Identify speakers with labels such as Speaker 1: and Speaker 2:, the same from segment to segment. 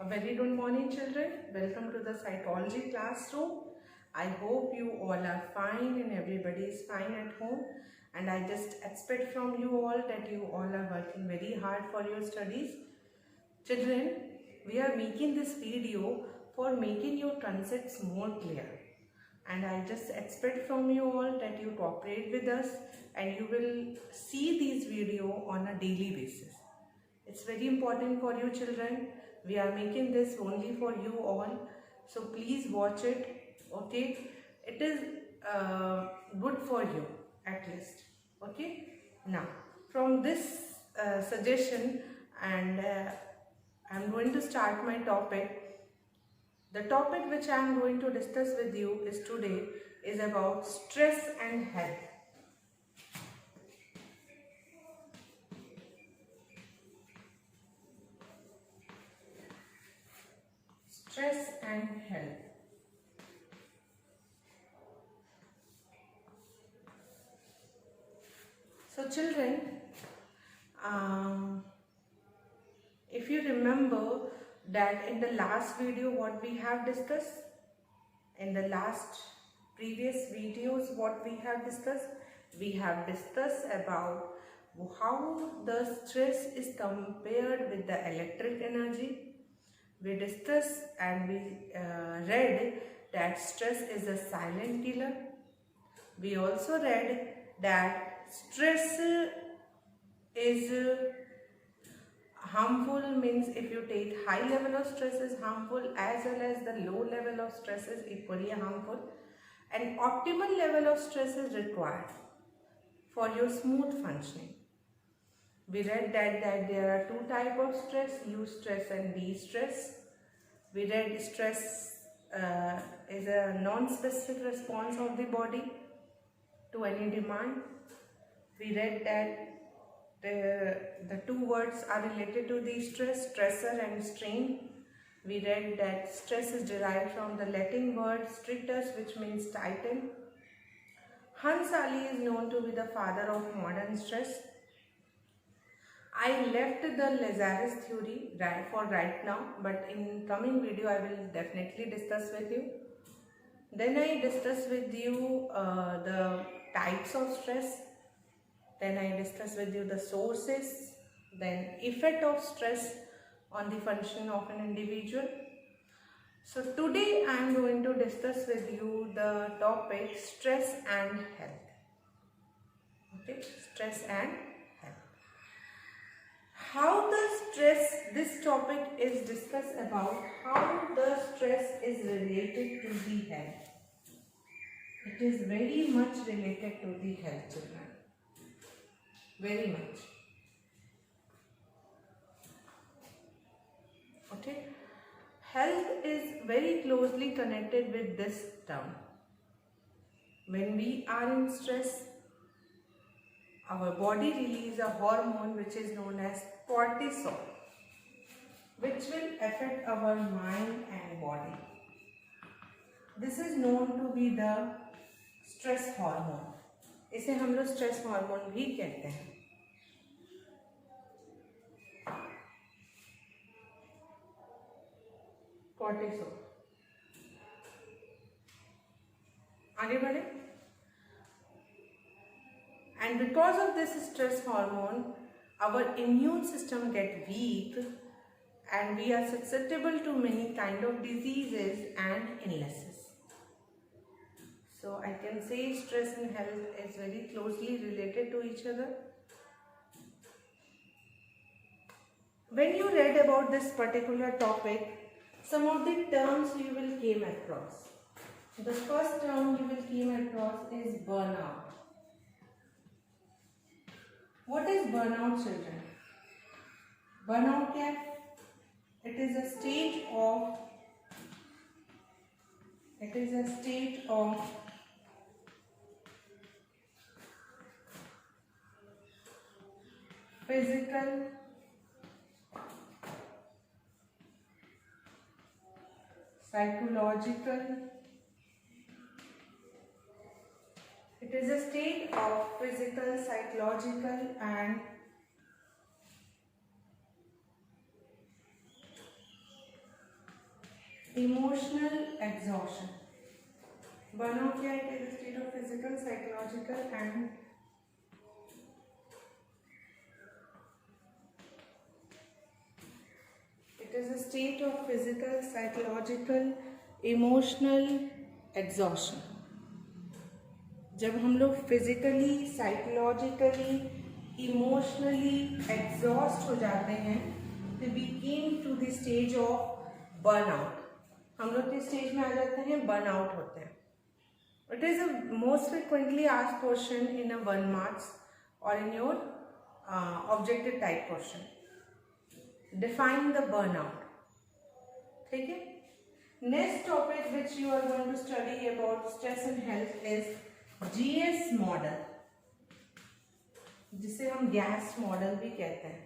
Speaker 1: A very good morning, children. Welcome to the psychology classroom. I hope you all are fine and everybody is fine at home. And I just expect from you all that you all are working very hard for your studies. Children, we are making this video for making your concepts more clear. And I just expect from you all that you cooperate with us and you will see these videos on a daily basis. It's very important for you children. We are making this only for you all. So please watch it. Okay. It is good for you at least. Okay. Now from this suggestion and I'm going to start my topic. The topic which I am going to discuss with you is today is about stress and health. Stress and health. So children, if you remember that in the last video what we have discussed, in the last previous videos what we have discussed about how the stress is compared with the electric energy. We discussed and we read that stress is a silent killer. We also read that stress is harmful, means if you take high level of stress is harmful as well as the low level of stress is equally harmful, and optimal level of stress is required for your smooth functioning. We read that there are two types of stress, U stress and V stress. We read stress is a non-specific response of the body to any demand. We read that the two words are related to the stress, stressor and strain. We read that stress is derived from the Latin word stratus, which means tighten. Hans Ali is known to be the father of modern stress. I left the Lazarus theory for right now, but in coming video I will definitely discuss with you. Then I discuss with you the types of stress. Then I discuss with you the sources, then effect of stress on the function of an individual. So today I am going to discuss with you the topic stress and health. Okay, stress and health. How the stress, this topic is discussed about how the stress is related to the health. It is very much related to the health, children. Very much. Okay. Health is very closely connected with this term. When we are in stress, our body releases a hormone which is known as cortisol, which will affect our mind and body. This is known to be the stress hormone. इसे हम लोग stress hormone भी कहते हैं. Cortisol. आगे बढ़े. And because of this stress hormone, our immune system get weak and we are susceptible to many kind of diseases and illnesses. So I can say stress and health is very closely related to each other. When you read about this particular topic, some of the terms you will came across. The first term you will came across is burnout. What is burnout, children? Burnout क्या? It is a state of physical, psychological. It is a state of physical, psychological and emotional exhaustion. Burnout क्या है? It is a state of physical, psychological and emotional exhaustion. जब हम लोग physically, psychologically, emotionally exhaust हो जाते हैं तो we came to the stage of burnout. हम लोग किस स्टेज में आ जाते हैं? बर्नआउट होते हैं. It is a most frequently asked question in a 1 marks और in your objective type question. Define the burnout. ठीक है. Next topic which you are going to study about stress and health is GS model, जिसे हम GAS model भी कहते हैं.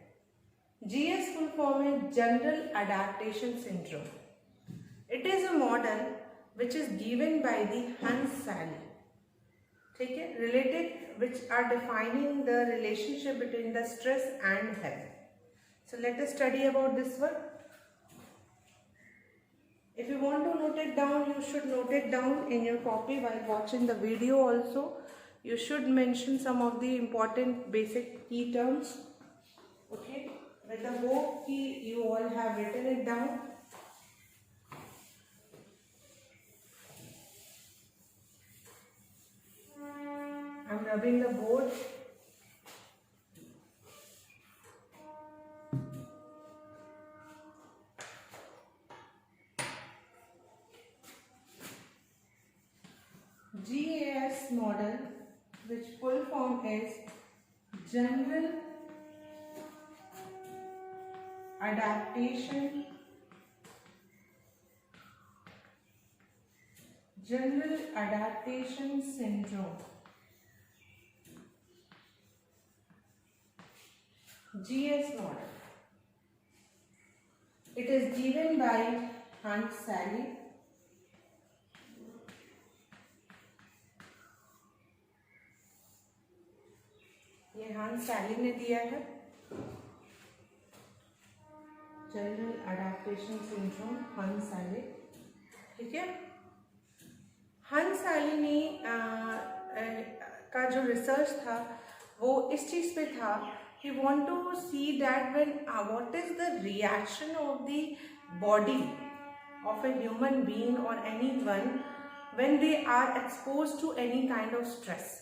Speaker 1: GS full form है general adaptation syndrome. It is a model which is given by the Hans Selye. ठीक है. Related which are defining the relationship between the stress and health. So let us study about this one. If you want to note it down, you should note it down in your copy while watching the video also. You should mention some of the important basic key terms. Okay, with the hope you all have written it down. I'm rubbing the board. GAS model, which full form is General Adaptation Syndrome. GS model. It is given by Hunt-Sally. ये हंस-सैली ने दिया है. General adaptation syndrome, Hans Selye. ठीक है. हंस-सैली ने का जो research था वो इस चीज पे था. He want to see that when what is the reaction of the body of a human being और anyone when they are exposed to any kind of stress.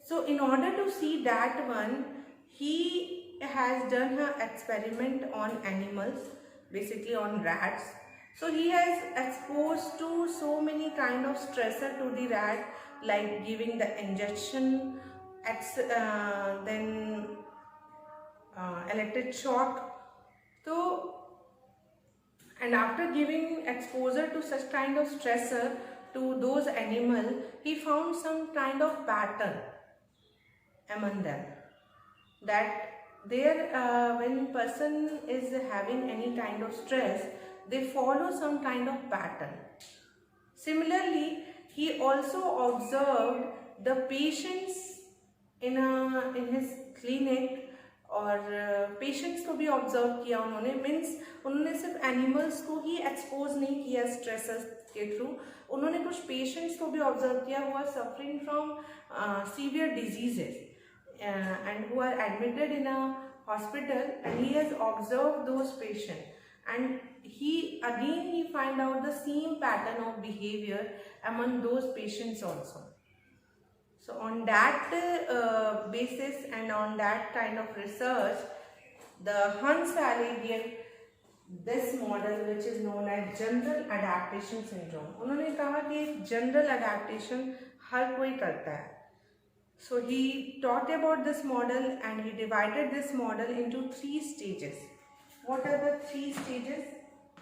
Speaker 1: So in order to see that one, he has done an experiment on animals, basically on rats. So he has exposed to so many kind of stressor to the rat, like giving the injection, then electric shock. So and after giving exposure to such kind of stressor to those animal, he found some kind of pattern among them, that there when person is having any kind of stress, they follow some kind of pattern. Similarly, he also observed the patients in his clinic, और patients को भी observe किया उन्होंने. Means उन्होंने सिर्फ animals को ही expose नहीं किया स्ट्रेसेस के थ्रू, उन्होंने कुछ पेशेंट्स को भी ऑब्जर्व किया who are suffering from severe diseases and who are admitted in a hospital, and he has observed those patients, and he find out the same pattern of behavior among those patients also. So on that basis and on that kind of research, the Hunt-Sally gave this model which is known as general adaptation syndrome. उन्होंने कहा कि general adaptation हर कोई करता है. So he taught about this model and he divided this model into 3 stages. What are the 3 stages?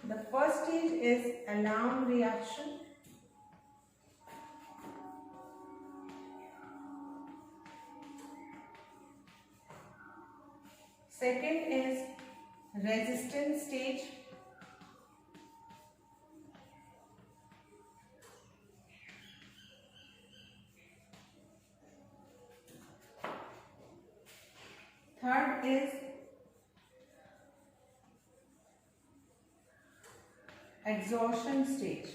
Speaker 1: The first stage is alarm reaction. Second is resistance stage. Third is exhaustion stage.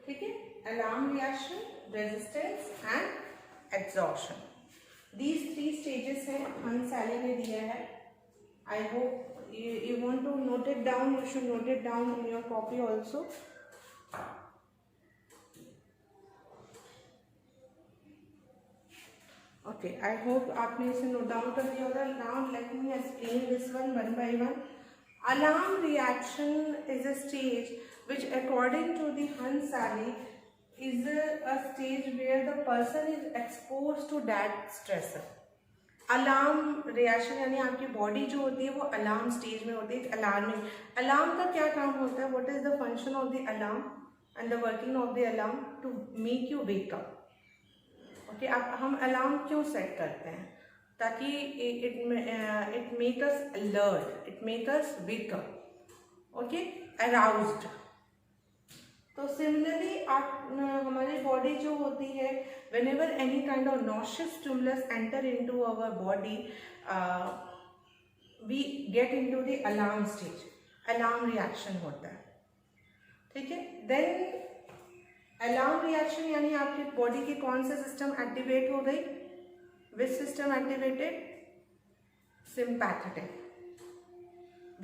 Speaker 1: ठीक है, alarm reaction, resistance and exhaustion. These 3 stages हैं, हंसाली ने दिया है. I hope you want to note it down. You should note it down in your copy also. Okay, I hope आपने इसे note down कर दिया होगा. Now let me explain this one by one. Alarm reaction is a stage which, according to the Hansali, is a stage where the person is exposed to that stressor. Alarm reaction यानी आपकी body जो होती है वो alarm stage में होती है. Alarming, alarm का क्या काम होता है? What is the function of the alarm and the working of the alarm? To make you wake up. Okay, अब हम अलार्म क्यों सेट करते हैं? ताकि it make us alert, it make us wake up, okay, aroused. तो similarly हमारी body जो होती है, whenever any kind of nauseous stimulus enter into our body, we get into the alarm stage. alarm reaction होता है. ठीक है, then alarm reaction यानी आपकी बॉडी की कौन से सिस्टम एक्टिवेट हो गई? which system activated? sympathetic.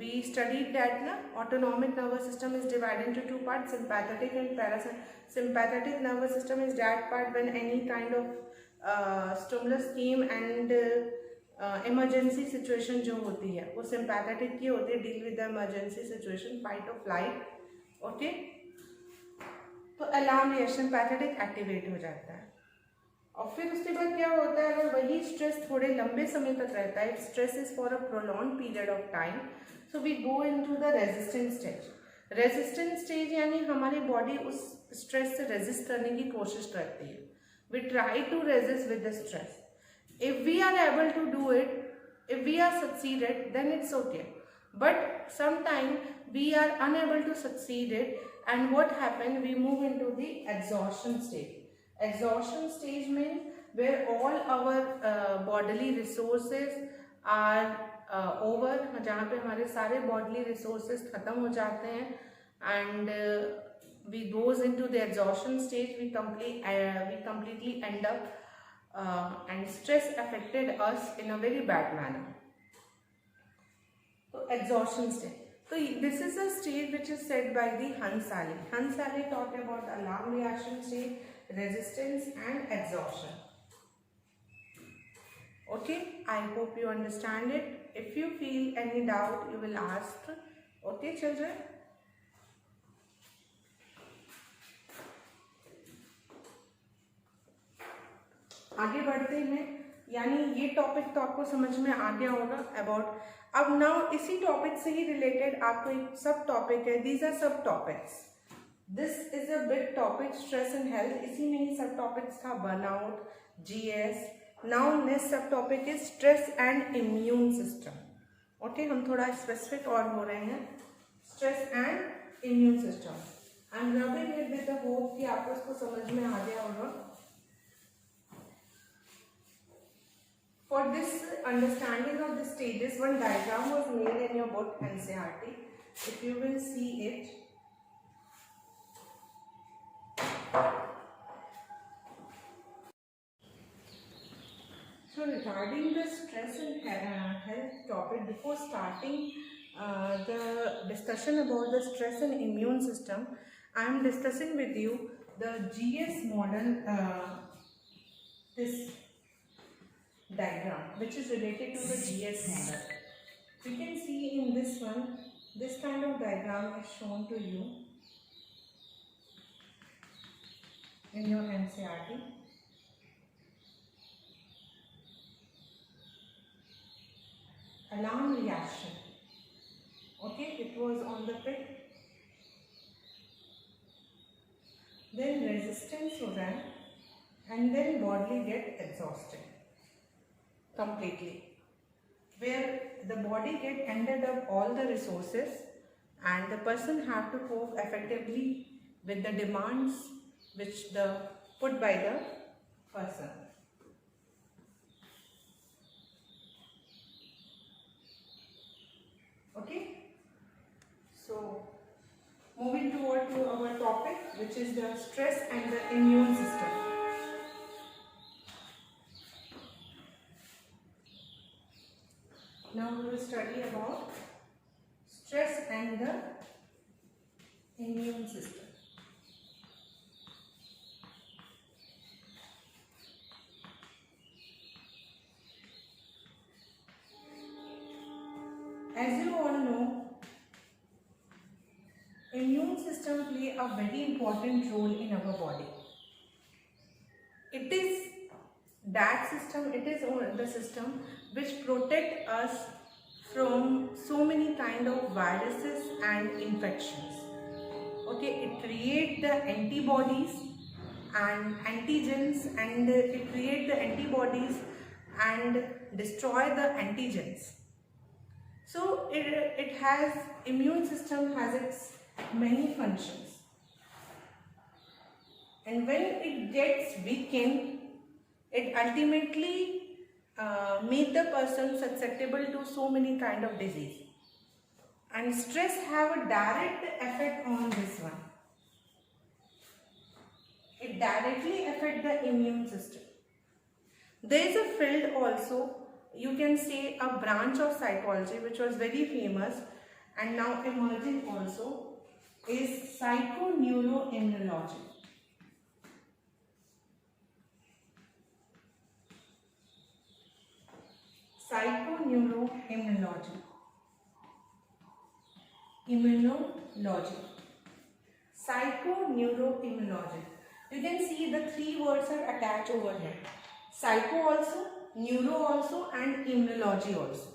Speaker 1: We studied that na autonomic nervous system is divided into 2 parts, sympathetic and parasympathetic. Sympathetic nervous system is that part when any kind of stimulus came and emergency situation जो होती है वो sympathetic की होती है, deal with the emergency situation, fight or flight. okay, तो alarm reaction sympathetic activate हो जाता है. और फिर उसके बाद क्या होता है? अगर वही स्ट्रेस थोड़े लंबे समय तक रहता है, stress is for a prolong period of time, so we go into the resistance stage. Resistance stage यानी हमारी बॉडी उस स्ट्रेस से रेजिस्ट करने की कोशिश करती है. We try to resist with the stress. If we are able to do it, if we are succeeded, then it's okay. But sometime we are unable to succeed it, and what happen? We move into the exhaustion stage. Exhaustion stage means where all our bodily resources are over, जहाँ पे हमारे सारे bodily resources खत्म हो जाते हैं, and we goes into the exhaustion stage. We completely end up and stress affected us in a very bad manner. So exhaustion stage. So this is a stage which is said by the Hansali. Hansali talked about alarm reaction stage, resistance and exhaustion. Okay, I hope you understand it. If you feel any doubt, you will ask. Okay, children. आगे बढ़ते हैं, यानी ये topic तो आपको समझ में आ गया होगा अबाउट. अब नाउ इसी टॉपिक से ही रिलेटेड आपको एक सब टॉपिक है. दीज आर सब topics. This is a big topic, stress and health. इसी में ही सब टॉपिक्स था, बर्नआउट, जीएस. नाउ नेक्स्ट सब topic is stress and immune system. Okay, हम थोड़ा स्पेसिफिक और हो रहे हैं. Stress and immune system. I am rubbing it with the hope कि आपको इसको समझ में आ गया होगा. For this understanding of the stages, one diagram was made in your book NCERT. If you will see it. So regarding the stress and health topic, before starting the discussion about the stress and immune system, I am discussing with you the GS model, this diagram which is related to the GS model. You can see in this one, this kind of diagram is shown to you in your NCERT. Alarm reaction. Okay, it was on the pit. Then resistance will run, and then body get exhausted completely, where the body get ended up all the resources, and the person have to cope effectively with the demands which the put by the person. Okay, so moving toward to our topic, which is the stress and the immune system. Now we will study about stress and the immune system. As you all know, immune system play a very important role in our body. It is that system, it is the system which protect us from so many kind of viruses and infections. Okay, it create the antibodies and antigens, and it create the antibodies and destroy the antigens. So it has, immune system has its many functions, and when it gets weakened, it ultimately make the person susceptible to so many kind of disease. And stress have a direct effect on this one. It directly affects the immune system. There is a field also, you can say a branch of psychology which was very famous and now emerging also, is psychoneuroimmunology. Psychoneuroimmunology. Immunology. Psychoneuroimmunology. You can see the three words are attached over here. Psycho also, neuro also, and immunology also.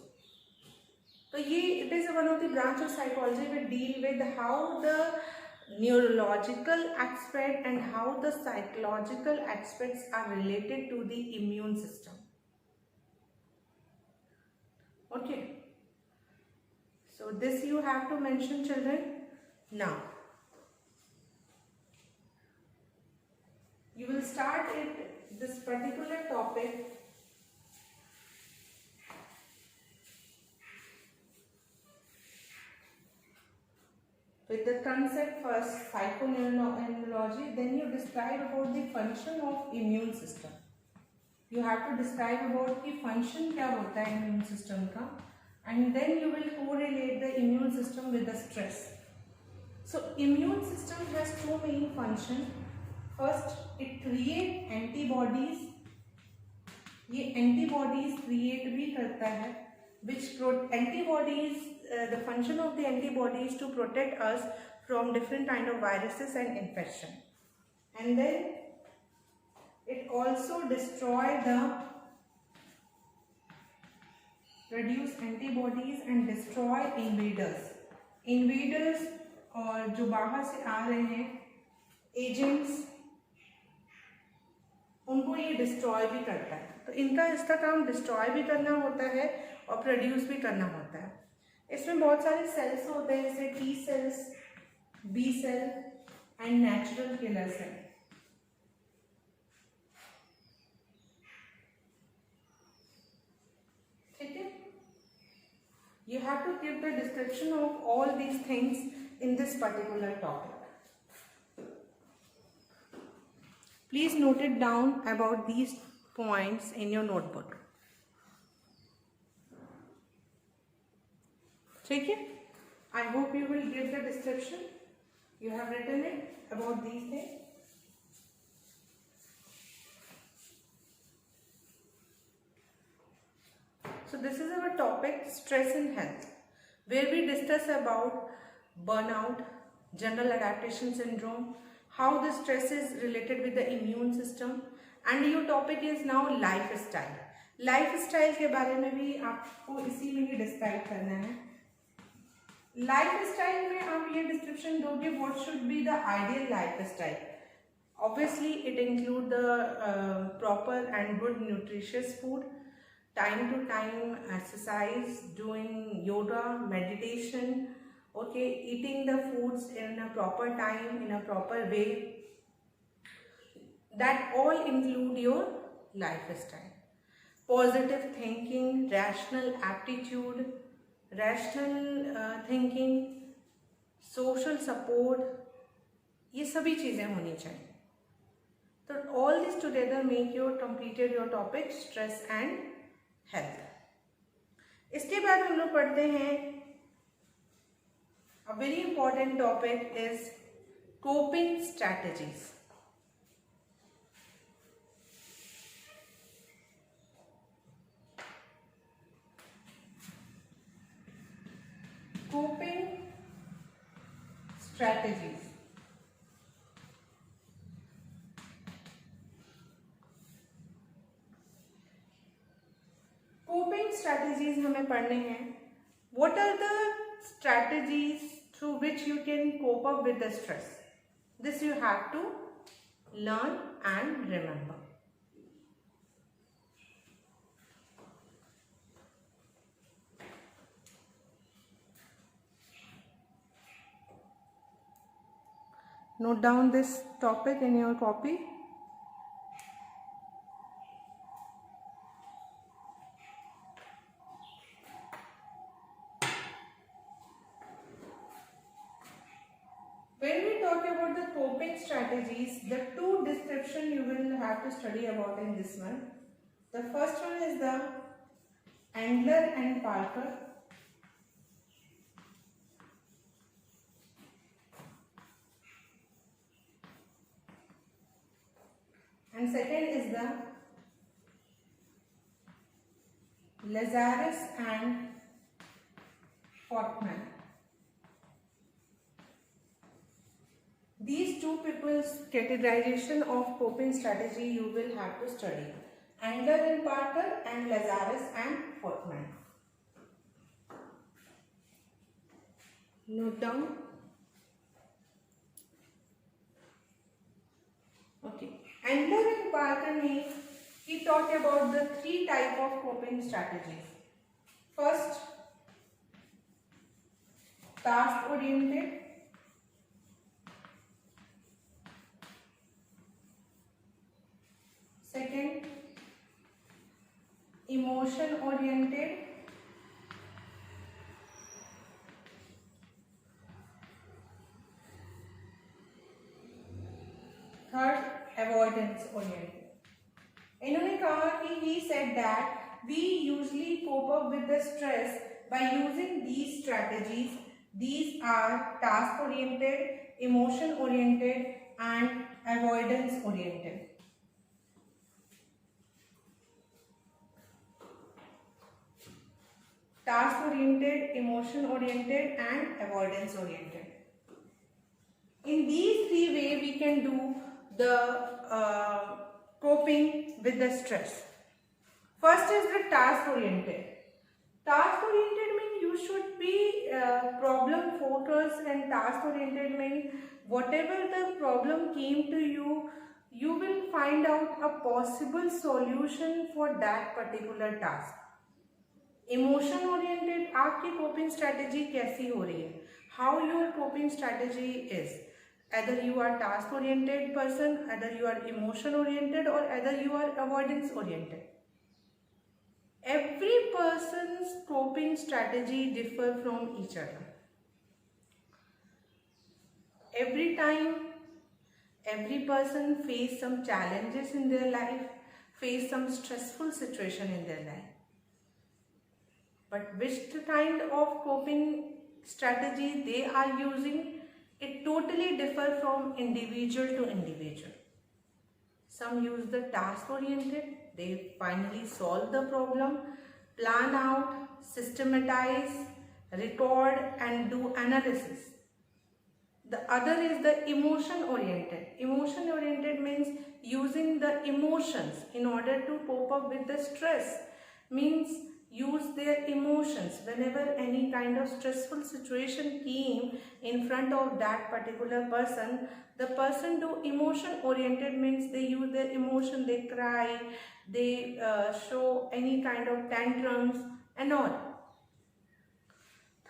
Speaker 1: So it is one of the branch of psychology which deal with how the neurological aspect and how the psychological aspects are related to the immune system. Okay. So this you have to mention, children. Now, you will start this particular topic with the concept first, psychoneuroimmunology, then you describe about the function of immune system. You have to describe about the function क्या होता है immune system का, and then you will correlate the immune system with the stress. So immune system has two main functions. First, it create antibodies. ये antibodies create भी करता है, which antibodies, the function of the antibody is to protect us from different kind of viruses and infection. And then it also produce antibodies and destroy invaders. Invaders और जो बाहर से आ रहे हैं agents, उनको ये डिस्ट्रॉय भी करता है. तो इसका काम डिस्ट्रॉय भी करना होता है और प्रोड्यूस भी करना होता है. इसमें बहुत सारे सेल्स होते हैं, जैसे T cells, B cell and natural killer cell. ठीक है, you have to give the description of all these things in this particular topic. Please note it down about these points in your notebook. ठीक है, I hope you will give the description. You have written it about these things. So this is our topic, stress in health, where we discuss about burnout, general adaptation syndrome, how the stress is related with the immune system, and your topic is now lifestyle. Lifestyle के बारे में भी आपको इसी में ही describe करना है. Lifestyle में आप ये डिस्क्रिप्शन दोगे, what should be the ideal lifestyle. Obviously it include the proper and good nutritious food, time to time exercise, doing yoga, meditation, okay, eating the foods in a proper time, in a proper way, that all include your lifestyle. Positive thinking, rational aptitude, rational thinking, social support, ये सभी चीज़ें होनी चाहिए. तो all this together make you completed your topic stress and health. इसके बाद हम लोग पढ़ते हैं a very important topic is coping strategies. Coping strategies. Coping strategies हमें पढ़ने हैं. What are the strategies through which you can cope up with the stress? This you have to learn and remember. Note down this topic in your copy. When we talk about the coping strategies, the two description you will have to study about in this one. The first one is the Andler and Parker. And second is the Lazarus and Fortman. These two people's categorization of coping strategy you will have to study. Andler and Parker and Lazarus and Fortman. Note down. Okay. Andler and Parker में he talked about the three type of coping strategies. First, task oriented. Second, emotion oriented. Third, avoidance oriented. इन्होंने कहा कि he said that we usually cope up with the stress by using these strategies. These are task oriented, emotion oriented and avoidance oriented. Task oriented, emotion oriented and avoidance oriented. In these three ways we can do the coping with the stress. First is the task oriented. Task oriented means you should be problem focused, and task oriented means whatever the problem came to you, you will find out a possible solution for that particular task. Emotion oriented आपकी coping strategy कैसी हो रही है, how your coping strategy is, either you are task oriented person, either you are emotion oriented or either you are avoidance oriented. Every person's coping strategy differ from each other. Every time every person face some challenges in their life, face some stressful situation in their life. But which kind of coping strategy they are using, it totally differ from individual to individual. Some use the task oriented, they finally solve the problem, plan out, systematize, record and do analysis. The other is the emotion oriented. Emotion oriented means using the emotions in order to cope up with the stress, means use their emotions whenever any kind of stressful situation came in front of that particular person. The person do emotion oriented means they use their emotion, they cry, they show any kind of tantrums and all.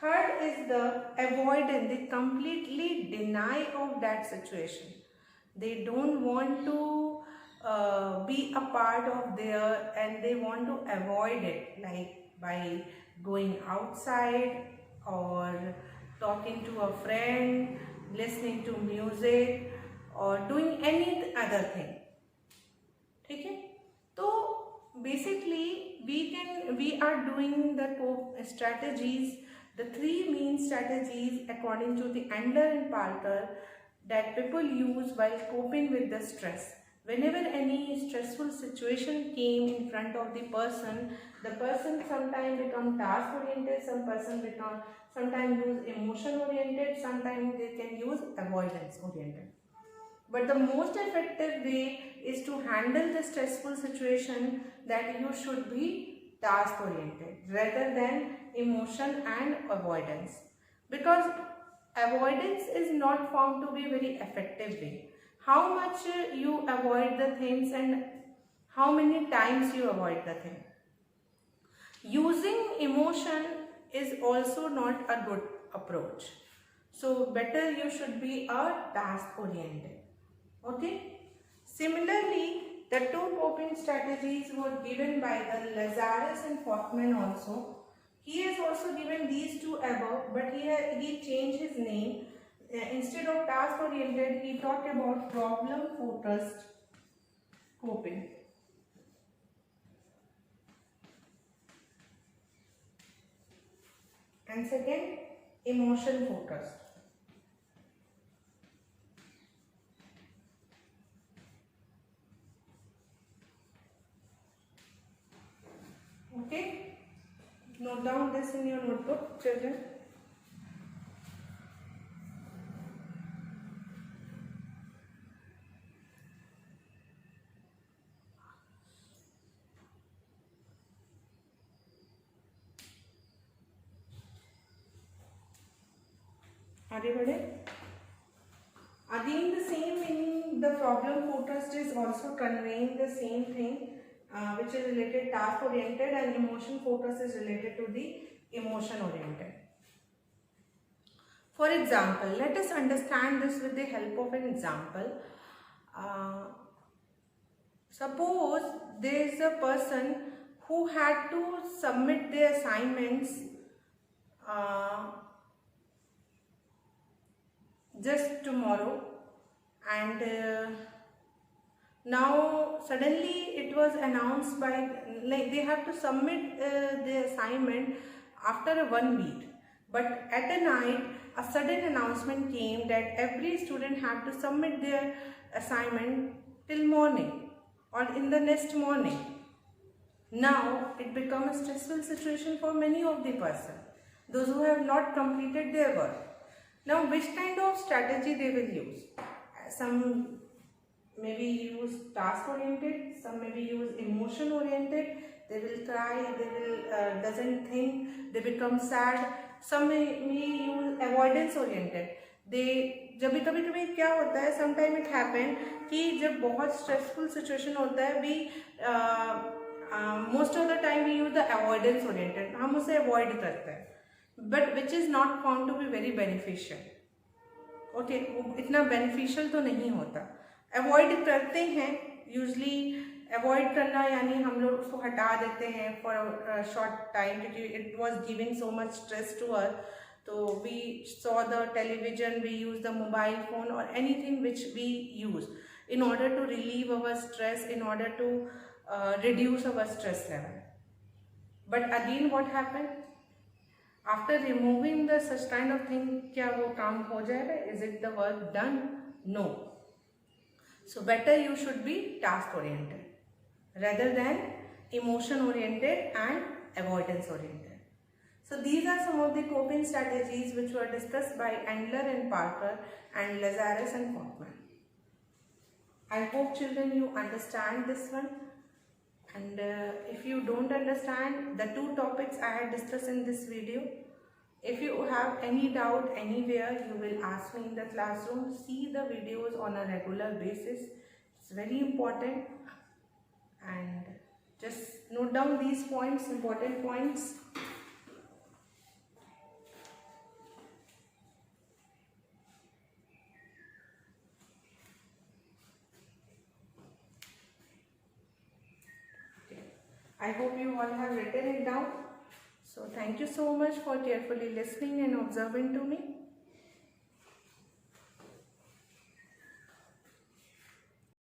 Speaker 1: Third is the avoidance. They completely deny of that situation. They don't want to be a part of there, and they want to avoid it, like by going outside or talking to a friend, listening to music or doing any other thing. ठीक है, तो basically we are doing the strategies, the three main strategies according to the Andler and Parker that people use while coping with the stress. Whenever any stressful situation came in front of the person sometimes become task oriented, sometimes use emotion oriented, sometimes they can use avoidance oriented. But the most effective way is to handle the stressful situation, that you should be task oriented rather than emotion and avoidance, because avoidance is not found to be very effective way. How much you avoid the things and how many times you avoid the thing. Using emotion is also not a good approach. So better you should be a task oriented. Okay. Similarly, the two coping strategies were given by the Lazarus and Fofman also. He has also given these two above, but he changed his name. Instead of task oriented, he talked about problem focused coping. And second, emotion focused. Okay, note down this in your notebook, children. आगे बढ़े. Again, the same meaning, the problem focused is also conveying the same thing, which is related task oriented, and emotion focus is related to the emotion oriented. For example, let us understand this with the help of an example. Suppose there is a person who had to submit their assignments just tomorrow, and now suddenly it was announced by, like, they have to submit the assignment after 1 week, but at a night a sudden announcement came that every student had to submit their assignment till morning or in the next morning. Now it becomes a stressful situation for many of the person, those who have not completed their work. Now, which kind of strategy they will use? Some maybe use task oriented, some maybe use emotion oriented. They will cry, they will doesn't think, they become sad. Some may use avoidance oriented. They जब भी कभी क्या होता है, sometime it happen कि जब बहुत stressful situation होता है, we most of the time we use the avoidance oriented. हम उसे avoid करते हैं, but which is not found to be very beneficial. Okay, इतना beneficial तो नहीं होता. Avoid करते हैं, usually avoid करना यानी हम लोग उसको हटा देते हैं for a short time क्योंकि it was giving so much stress to us. So we saw the television, we use the mobile phone or anything which we use in order to relieve our stress, in order to reduce our stress level. But again, what happened? After removing the such kind of thing, क्या वो काम हो जाएगा? Is it the work done? No. So better you should be task oriented rather than emotion oriented and avoidance oriented. So these are some of the coping strategies which were discussed by Andler and Parker and Lazarus and Fofman. I hope children you understand this one. And if you don't understand the two topics I had discussed in this video, if you have any doubt anywhere, you will ask me in the classroom. See the videos on a regular basis. It's very important. And just note down these points, important points. I hope you all have written it down. So thank you so much for carefully listening and observing to me.